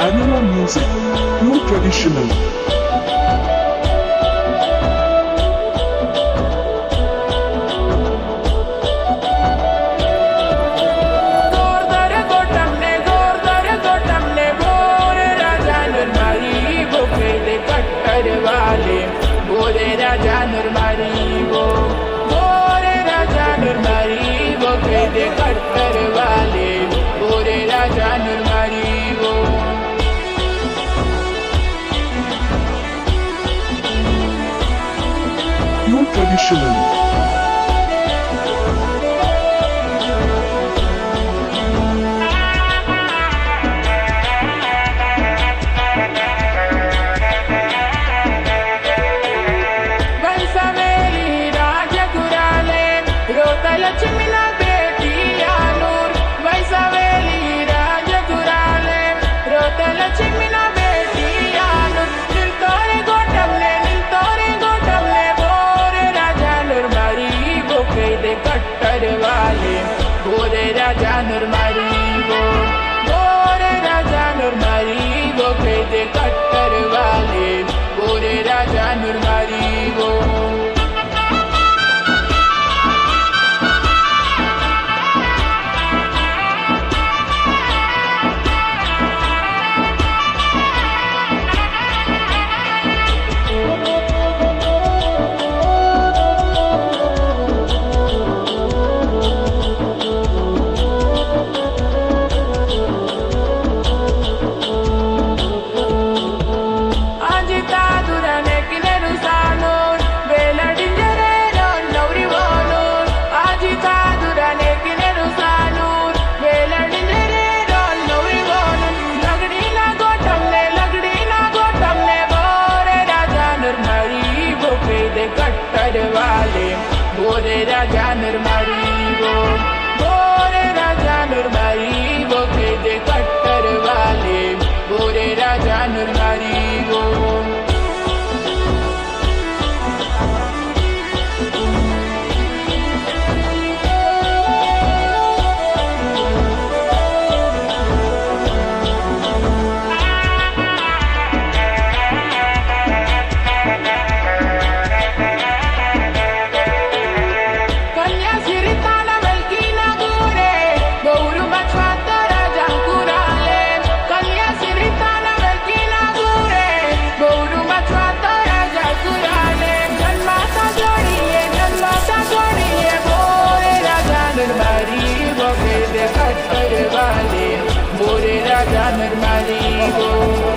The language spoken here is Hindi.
Vanilla music, pure traditional. Bore Raja Nurmari wo, Bore Raja Nurmari wo, Kede Kattar wale, Bore Raja Nurmari wo. Pure traditional. लक्ष्मीला बेटी आनूर वैसवेली राजगुराले रोत लक्ष्मीला बेटी आनूर निंतोरे गोटमले बोरे राजा नूरमरी वो कैदे कट्टर वाले बोरे राजा नूरमरी वो बोरे राजा नूरमरी वो कैदे कट्टर वाले बोरे राजा नूरमरी वो बोरे राजा नूरमरी वो बोरे राजा नूरमरी वो कैदे कट्टर वाले बोरे राजा नूरमरी वो बोरे राजा नूरमरी वो